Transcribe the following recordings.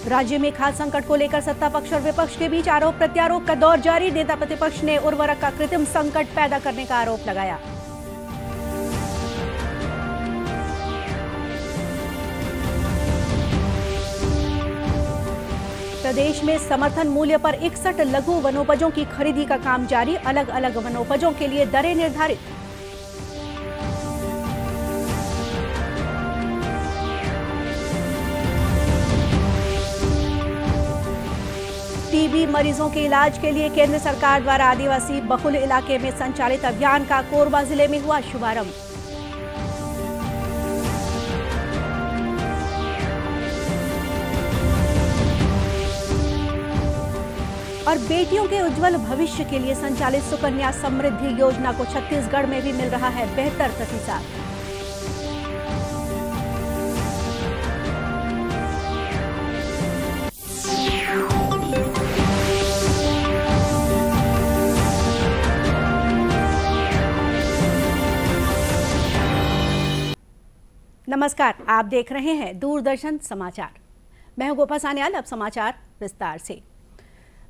राज्य में खाद्य संकट को लेकर सत्ता पक्ष और विपक्ष के बीच आरोप प्रत्यारोप का दौर जारी। नेता प्रतिपक्ष ने उर्वरक का कृत्रिम संकट पैदा करने का आरोप लगाया। प्रदेश में समर्थन मूल्य पर 61 लघु वनोपजों की खरीदी का काम जारी। अलग अलग वनोपजों के लिए दरें निर्धारित। टीबी मरीजों के इलाज के लिए केंद्र सरकार द्वारा आदिवासी बहुल इलाके में संचालित अभियान का कोरबा जिले में हुआ शुभारंभ। और बेटियों के उज्जवल भविष्य के लिए संचालित सुकन्या समृद्धि योजना को छत्तीसगढ़ में भी मिल रहा है बेहतर प्रतिसाद। नमस्कार, आप देख रहे हैं दूरदर्शन समाचार। मैं हूं गोपा सान्याल। अब समाचार विस्तार से।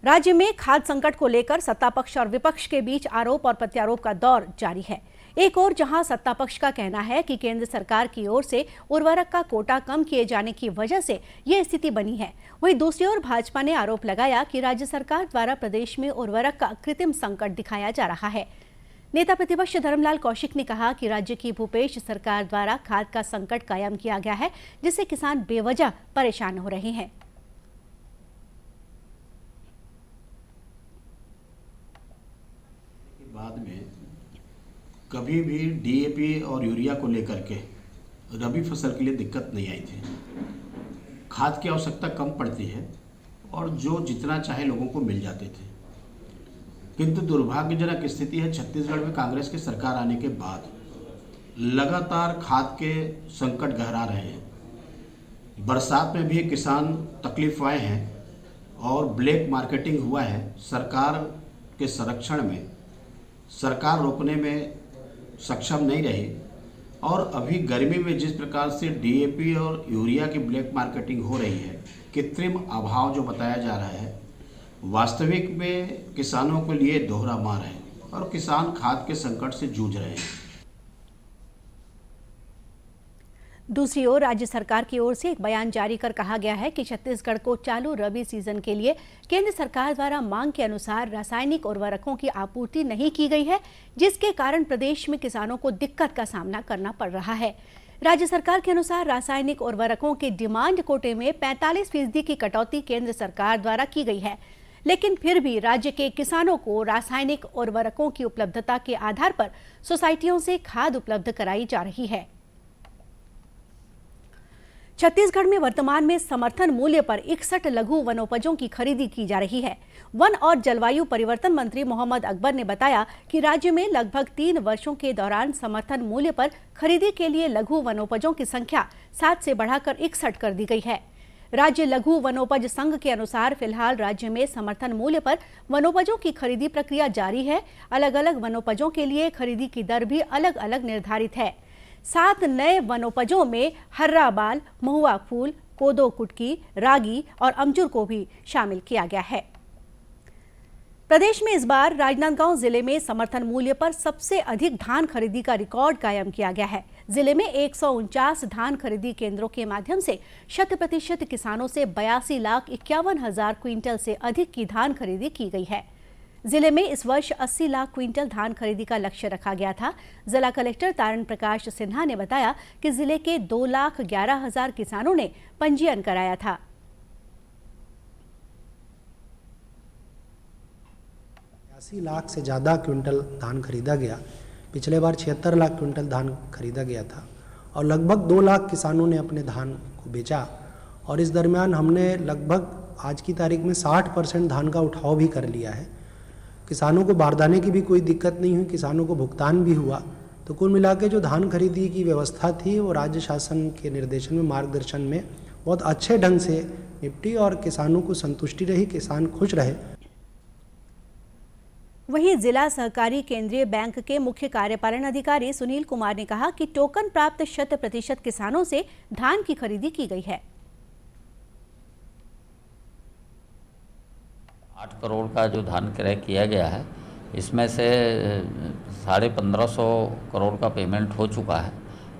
राज्य में खाद्य संकट को लेकर सत्ता पक्ष और विपक्ष के बीच आरोप और प्रत्यारोप का दौर जारी है। एक ओर जहां सत्ता पक्ष का कहना है कि केंद्र सरकार की ओर से उर्वरक का कोटा कम किए जाने की वजह से ये स्थिति बनी है, वहीं दूसरी ओर भाजपा ने आरोप लगाया कि राज्य सरकार द्वारा प्रदेश में उर्वरक का कृत्रिम संकट दिखाया जा रहा है। नेता प्रतिपक्ष धर्मलाल कौशिक ने कहा कि राज्य की भूपेश सरकार द्वारा खाद का संकट कायम किया गया है, जिससे किसान बेवजह परेशान हो रहे हैं। बाद में कभी भी डीएपी और यूरिया को लेकर के रबी फसल के लिए दिक्कत नहीं आई थी। खाद की आवश्यकता कम पड़ती है और जो जितना चाहे लोगों को मिल जाते थे, किंतु दुर्भाग्यजनक स्थिति है छत्तीसगढ़ में कांग्रेस की सरकार आने के बाद लगातार खाद के संकट गहरा रहे हैं। बरसात में भी किसान तकलीफ आए हैं और ब्लैक मार्केटिंग हुआ है। सरकार के संरक्षण में सरकार रोकने में सक्षम नहीं रही और अभी गर्मी में जिस प्रकार से डीएपी और यूरिया की ब्लैक मार्केटिंग हो रही है, कृत्रिम अभाव जो बताया जा रहा है, वास्तविक में किसानों के लिए दोहरा मार है और किसान खाद के संकट से जूझ रहे हैं। दूसरी ओर राज्य सरकार की ओर से एक बयान जारी कर कहा गया है कि छत्तीसगढ़ को चालू रबी सीजन के लिए केंद्र सरकार द्वारा मांग के अनुसार रासायनिक उर्वरकों की आपूर्ति नहीं की गई है, जिसके कारण प्रदेश में किसानों को दिक्कत का सामना करना पड़ रहा है। राज्य सरकार के अनुसार रासायनिक उर्वरकों के डिमांड कोटे में 45% की कटौती केंद्र सरकार द्वारा की गई है, लेकिन फिर भी राज्य के किसानों को रासायनिक उर्वरकों की उपलब्धता के आधार पर सोसाइटियों से खाद उपलब्ध कराई जा रही है। छत्तीसगढ़ में वर्तमान में समर्थन मूल्य पर 61 लघु वनोपजों की खरीदी की जा रही है। वन और जलवायु परिवर्तन मंत्री मोहम्मद अकबर ने बताया कि राज्य में लगभग 3 वर्षों के दौरान समर्थन मूल्य पर खरीदी के लिए लघु वनोपजों की संख्या 7 से बढ़ाकर 61 कर दी गई है। राज्य लघु वनोपज संघ के अनुसार फिलहाल राज्य में समर्थन मूल्य पर वनोपजों की खरीदी प्रक्रिया जारी है। अलग अलग वनोपजों के लिए खरीदी की दर भी अलग अलग निर्धारित है। 7 नए वनोपजों में हर्रा बाल, महुआ फूल, कोदो कुटकी, रागी और अमचूर को भी शामिल किया गया है। प्रदेश में इस बार राजनांदगांव जिले में समर्थन मूल्य पर सबसे अधिक धान खरीदी का रिकॉर्ड कायम किया गया है। जिले में 149 धान खरीदी केंद्रों के माध्यम से 100% किसानों से 82,51,000 क्विंटल से अधिक की धान खरीदी की गई है। जिले में इस वर्ष 80 लाख क्विंटल धान खरीदी का लक्ष्य रखा गया था। जिला कलेक्टर तारण प्रकाश सिन्हा ने बताया कि जिले के 2,11,000 किसानों ने पंजीयन कराया था। 80 लाख से ज़्यादा क्विंटल धान खरीदा गया। पिछले बार 76 लाख क्विंटल धान खरीदा गया था और लगभग 2 लाख किसानों ने अपने धान को बेचा। और इस दरमियान हमने लगभग आज की तारीख में 60% धान का उठाव भी कर लिया है। किसानों को बारदाने की भी कोई दिक्कत नहीं हुई, किसानों को भुगतान भी हुआ। तो कुल मिला के जो धान खरीदी की व्यवस्था थी वो राज्य शासन के निर्देशन में, मार्गदर्शन में बहुत अच्छे ढंग से निपटी और किसानों को संतुष्टि रही, किसान खुश रहे। वहीं जिला सहकारी केंद्रीय बैंक के मुख्य कार्यपालन अधिकारी सुनील कुमार ने कहा कि टोकन प्राप्त 100% किसानों से धान की खरीदी की गई है। 8 करोड़ का जो धान क्रय किया गया है, इसमें से 1550 करोड़ का पेमेंट हो चुका है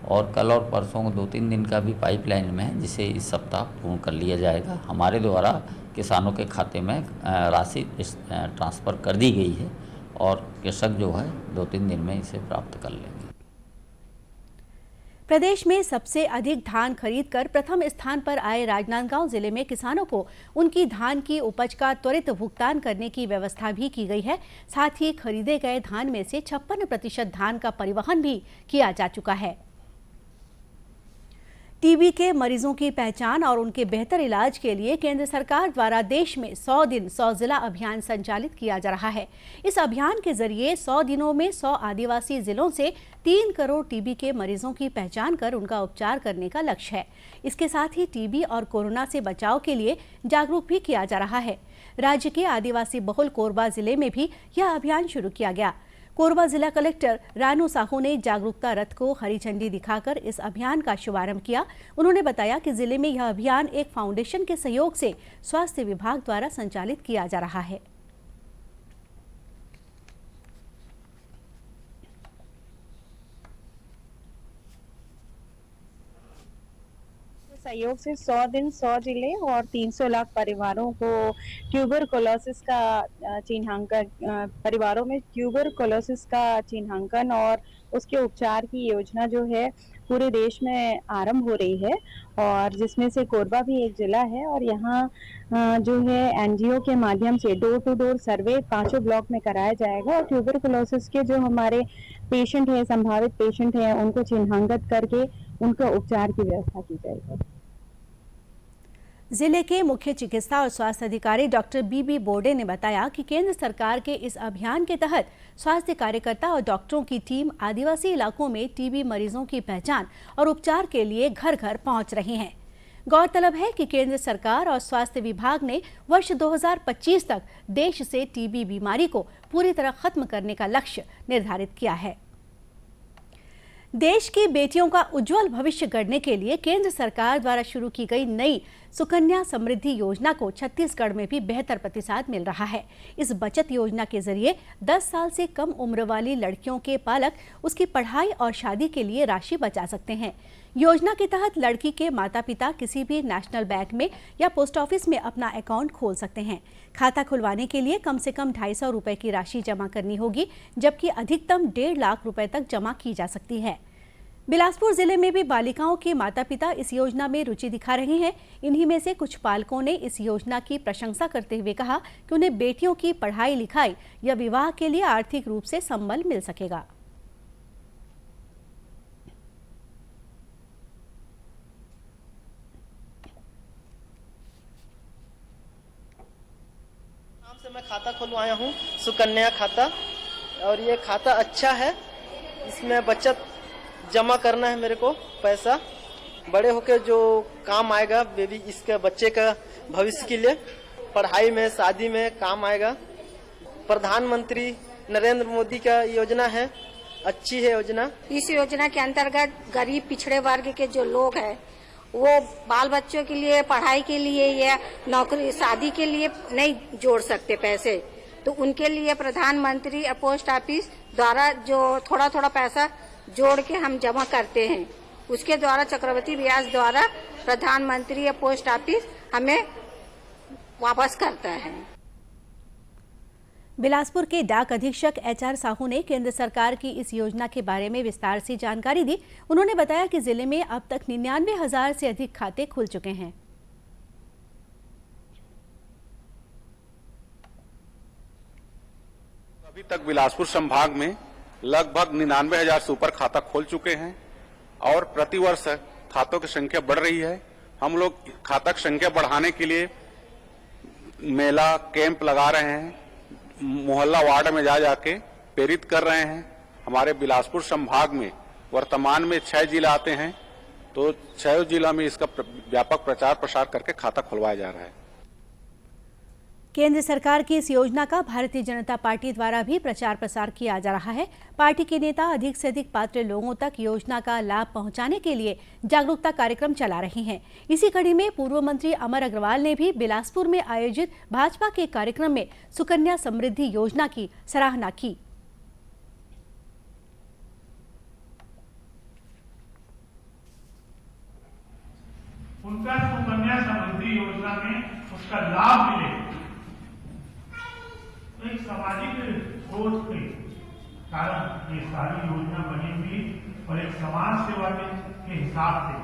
और कल और परसों 2-3 दिन का भी पाइपलाइन में है, जिसे इस सप्ताह पूर्ण कर लिया जाएगा। हमारे द्वारा किसानों के खाते में राशि ट्रांसफ़र कर दी गई है और कृषक जो है 2-3 दिन में इसे प्राप्त कर लेंगे। प्रदेश में सबसे अधिक धान खरीद कर प्रथम स्थान पर आए राजनांदगांव जिले में किसानों को उनकी धान की उपज का त्वरित भुगतान करने की व्यवस्था भी की गई है। साथ ही खरीदे गए धान में से 56% धान का परिवहन भी किया जा चुका है। टीबी के मरीजों की पहचान और उनके बेहतर इलाज के लिए केंद्र सरकार द्वारा देश में 100 दिन 100 जिला अभियान संचालित किया जा रहा है। इस अभियान के जरिए 100 दिनों में 100 आदिवासी जिलों से 3 करोड़ टीबी के मरीजों की पहचान कर उनका उपचार करने का लक्ष्य है। इसके साथ ही टीबी और कोरोना से बचाव के लिए जागरूक भी किया जा रहा है। राज्य के आदिवासी बहुल कोरबा जिले में भी यह अभियान शुरू किया गया। कोरबा जिला कलेक्टर रानू साहू ने जागरूकता रथ को हरी झंडी दिखाकर इस अभियान का शुभारंभ किया। उन्होंने बताया कि जिले में यह अभियान एक फाउंडेशन के सहयोग से स्वास्थ्य विभाग द्वारा संचालित किया जा रहा है। सहयोग से 100 दिन 100 जिले और 300 लाख परिवारों को ट्यूबरकुलोसिस का चिन्हांकन, परिवारों में ट्यूबरकुलोसिस का चिन्हांकन और उसके उपचार की योजना जो है पूरे देश में आरंभ हो रही है और जिसमें से कोरबा भी एक जिला है और यहाँ जो है एनजीओ के माध्यम से door to door survey 5 block में कराया जाएगा और ट्यूबरकुलोसिस के जो हमारे पेशेंट हैं, संभावित पेशेंट हैं, उनको चिन्हांकित करके उनका उपचार की व्यवस्था की जाएगी। जिले के मुख्य चिकित्सा और स्वास्थ्य अधिकारी डॉक्टर बीबी बोर्डे ने बताया कि केंद्र सरकार के इस अभियान के तहत स्वास्थ्य कार्यकर्ता और डॉक्टरों की टीम आदिवासी इलाकों में टीबी मरीजों की पहचान और उपचार के लिए घर घर पहुंच रहे हैं। गौरतलब है कि केंद्र सरकार और स्वास्थ्य विभाग ने वर्ष 2025 तक देश से टीबी बीमारी को पूरी तरह खत्म करने का लक्ष्य निर्धारित किया है। देश की बेटियों का उज्जवल भविष्य गढ़ने के लिए केंद्र सरकार द्वारा शुरू की गई नई सुकन्या समृद्धि योजना को छत्तीसगढ़ में भी बेहतर प्रतिसाद मिल रहा है। इस बचत योजना के जरिए 10 साल से कम उम्र वाली लड़कियों के पालक उसकी पढ़ाई और शादी के लिए राशि बचा सकते हैं। योजना के तहत लड़की के माता पिता किसी भी नेशनल बैंक में या पोस्ट ऑफिस में अपना अकाउंट खोल सकते हैं। खाता खुलवाने के लिए कम से कम 250 रुपए की राशि जमा करनी होगी, जबकि अधिकतम 1.5 लाख रुपए तक जमा की जा सकती है। बिलासपुर जिले में भी बालिकाओं के माता पिता इस योजना में रुचि दिखा रहे हैं। इन्हीं में से कुछ पालकों ने इस योजना की प्रशंसा करते हुए कहा कि उन्हें बेटियों की पढ़ाई लिखाई या विवाह के लिए आर्थिक रूप से संबल मिल सकेगा। नाम से मैं खाता खुलवाया हूँ, सुकन्या खाता, और ये खाता अच्छा है। इसमें बचत जमा करना है मेरे को, पैसा बड़े होकर जो काम आएगा बेबी, इसके बच्चे का भविष्य के लिए, पढ़ाई में, शादी में काम आएगा। प्रधानमंत्री नरेंद्र मोदी का योजना है, अच्छी है योजना। इस योजना के अंतर्गत गरीब पिछड़े वर्ग के जो लोग हैं वो बाल बच्चों के लिए, पढ़ाई के लिए या नौकरी शादी के लिए नहीं जोड़ सकते पैसे, तो उनके लिए प्रधानमंत्री पोस्ट ऑफिस द्वारा जो थोड़ा थोड़ा पैसा जोड़ के हम जमा करते हैं, उसके द्वारा चक्रवृद्धि ब्याज द्वारा प्रधानमंत्री या पोस्ट ऑफिस हमें वापस करता है। बिलासपुर के डाक अधीक्षक HR साहू ने केंद्र सरकार की इस योजना के बारे में विस्तार से जानकारी दी। उन्होंने बताया कि जिले में अब तक 99,000 से अधिक खाते खुल चुके हैं। अभी तक बिलासपुर संभाग में लगभग 99,000 से ऊपर खाता खोल चुके हैं और प्रतिवर्ष खातों की संख्या बढ़ रही है। हम लोग खाता की संख्या बढ़ाने के लिए मेला कैंप लगा रहे हैं, मोहल्ला वार्ड में जा जाके प्रेरित कर रहे हैं। हमारे बिलासपुर संभाग में वर्तमान में 6 जिला आते हैं, तो 6 जिला में इसका व्यापक प्रचार प्रसार करके खाता खुलवाया जा रहा है। केंद्र सरकार की इस योजना का भारतीय जनता पार्टी द्वारा भी प्रचार प्रसार किया जा रहा है। पार्टी के नेता अधिक से अधिक पात्र लोगों तक योजना का लाभ पहुंचाने के लिए जागरूकता कार्यक्रम चला रहे हैं। इसी कड़ी में पूर्व मंत्री अमर अग्रवाल ने भी बिलासपुर में आयोजित भाजपा के कार्यक्रम में सुकन्या समृद्धि योजना की सराहना की। उनका सुकन्या समृद्धि योजना में उसका लाभ मिले, तो एक सामाजिक सोच के कारण ये सारी योजना बनी हुई और एक समाज सेवा के हिसाब से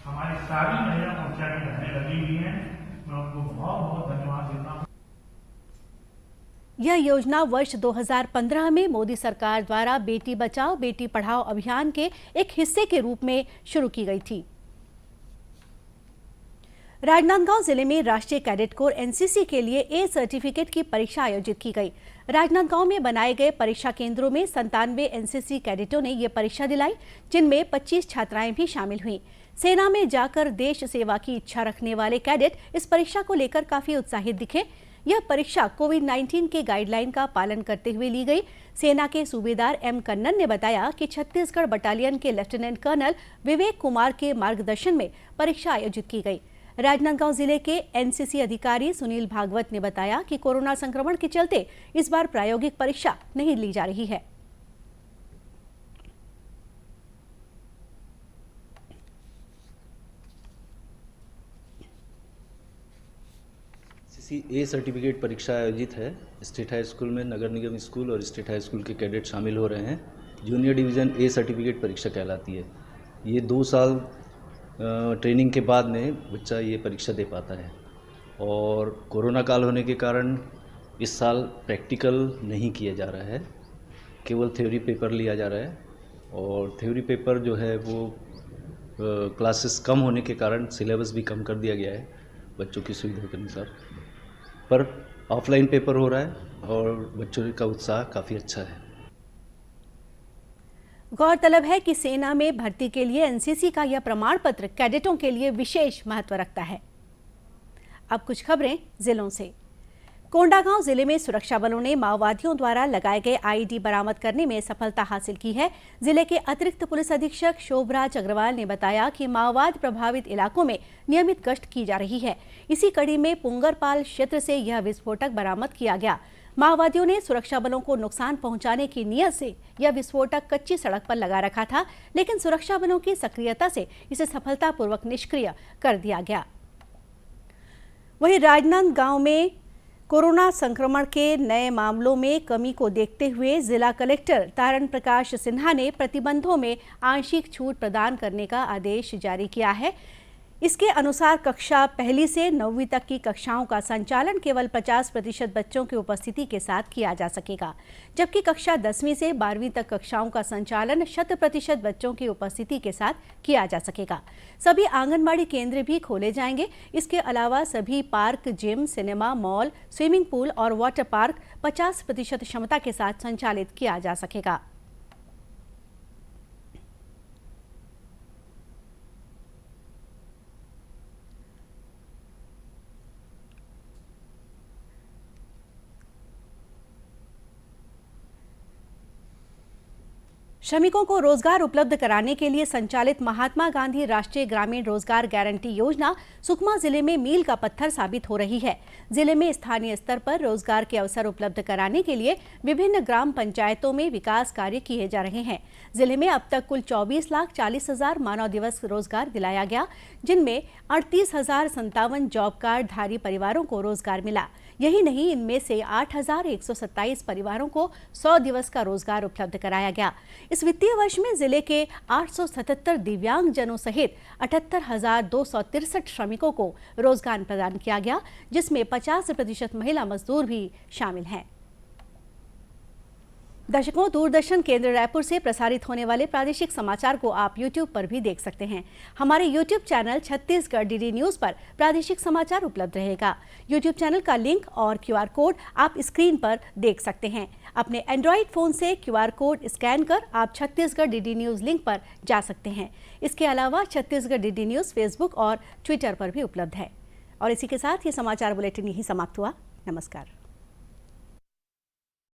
हमारी सारी महिला मोर्चा की बहनें लगी हुई हैं। मैं उनको बहुत बहुत धन्यवाद देता हूँ। यह योजना वर्ष 2015 में मोदी सरकार द्वारा बेटी बचाओ बेटी पढ़ाओ अभियान के एक हिस्से के रूप में शुरू की गई थी। राजनांदगांव जिले में राष्ट्रीय कैडेट कोर एनसीसी के लिए ए सर्टिफिकेट की परीक्षा आयोजित की गई। राजनांदगांव में बनाए गए परीक्षा केंद्रों में 97 एनसीसी कैडेटों ने ये परीक्षा दिलाई, जिनमें 25 छात्राएं भी शामिल हुईं। सेना में जाकर देश सेवा की इच्छा रखने वाले कैडेट इस परीक्षा को लेकर काफी उत्साहित दिखे। यह परीक्षा कोविड-19 के गाइडलाइन का पालन करते हुए ली गई। सेना के सूबेदार एम कन्नन ने बताया कि छत्तीसगढ़ बटालियन के लेफ्टिनेंट कर्नल विवेक कुमार के मार्गदर्शन में परीक्षा आयोजित की गई। राजनांदगांव जिले के एनसीसी अधिकारी सुनील भागवत ने बताया कि कोरोना संक्रमण के चलते इस बार प्रायोगिक परीक्षा नहीं ली जा रही है। एनसीसी ए सर्टिफिकेट परीक्षा आयोजित है। स्टेट हाई स्कूल में नगर निगम स्कूल और स्टेट हाई स्कूल के कैडेट शामिल हो रहे हैं। जूनियर डिवीज़न ए सर्टिफिकेट परीक्षा कहलाती है। ये 2 साल ट्रेनिंग के बाद में बच्चा ये परीक्षा दे पाता है। और कोरोना काल होने के कारण इस साल प्रैक्टिकल नहीं किया जा रहा है, केवल थ्योरी पेपर लिया जा रहा है। और थ्योरी पेपर जो है वो क्लासेस कम होने के कारण सिलेबस भी कम कर दिया गया है बच्चों की सुविधा के अनुसार। पर ऑफलाइन पेपर हो रहा है और बच्चों का उत्साह काफ़ी अच्छा है। गौरतलब है कि सेना में भर्ती के लिए एनसीसी का यह प्रमाण पत्र कैडेटों के लिए विशेष महत्व रखता है। अब कुछ खबरें जिलों से। कोंडागांव जिले में सुरक्षा बलों ने माओवादियों द्वारा लगाए गए आईईडी बरामद करने में सफलता हासिल की है। जिले के अतिरिक्त पुलिस अधीक्षक शोभराज अग्रवाल ने बताया कि माओवाद प्रभावित इलाकों में नियमित गश्त की जा रही है। इसी कड़ी में पुंगरपाल क्षेत्र से यह विस्फोटक बरामद किया गया। माओवादियों ने सुरक्षा बलों को नुकसान पहुंचाने की नीयत से यह विस्फोटक कच्ची सड़क पर लगा रखा था, लेकिन सुरक्षा बलों की सक्रियता से इसे सफलतापूर्वक निष्क्रिय कर दिया गया। वहीं राजनांदगांव में कोरोना संक्रमण के नए मामलों में कमी को देखते हुए जिला कलेक्टर तारण प्रकाश सिन्हा ने प्रतिबंधों में आंशिक छूट प्रदान करने का आदेश जारी किया है। इसके अनुसार कक्षा 1 से 9वीं तक की कक्षाओं का संचालन केवल 50% बच्चों की उपस्थिति के साथ किया जा सकेगा, जबकि कक्षा 10वीं से 12वीं तक कक्षाओं का संचालन 100% बच्चों की उपस्थिति के साथ किया जा सकेगा। सभी आंगनबाड़ी केंद्र भी खोले जाएंगे। इसके अलावा सभी park, gym, cinema, mall, swimming pool और वाटर पार्क 50% क्षमता के साथ संचालित किया जा सकेगा। श्रमिकों को रोजगार उपलब्ध कराने के लिए संचालित महात्मा गांधी राष्ट्रीय ग्रामीण रोजगार गारंटी योजना सुकमा जिले में मील का पत्थर साबित हो रही है। जिले में स्थानीय स्तर पर रोजगार के अवसर उपलब्ध कराने के लिए विभिन्न ग्राम पंचायतों में विकास कार्य किए जा रहे हैं। जिले में अब तक कुल 24,40,000 मानव दिवस रोजगार दिलाया गया, जिनमें 38,057 जॉब कार्ड धारी परिवारों को रोजगार मिला। यही नहीं, इनमें से 8,127 परिवारों को 100 दिवस का रोजगार उपलब्ध कराया गया। इस वित्तीय वर्ष में जिले के 877 दिव्यांग जनों सहित 78,263 श्रमिकों को रोजगार प्रदान किया गया, जिसमें 50% महिला मजदूर भी शामिल हैं। दर्शकों, दूरदर्शन केंद्र रायपुर से प्रसारित होने वाले प्रादेशिक समाचार को आप YouTube पर भी देख सकते हैं। हमारे YouTube channel Chhattisgarh DD news पर प्रादेशिक समाचार उपलब्ध रहेगा। YouTube चैनल का लिंक और QR कोड आप स्क्रीन पर देख सकते हैं। अपने एंड्रॉइड फोन से QR कोड स्कैन कर आप छत्तीसगढ़ DD न्यूज लिंक पर जा सकते हैं। इसके अलावा छत्तीसगढ़ DD न्यूज फेसबुक और ट्विटर पर भी उपलब्ध है। और इसी के साथ ये समाचार बुलेटिन यहीं समाप्त हुआ। नमस्कार।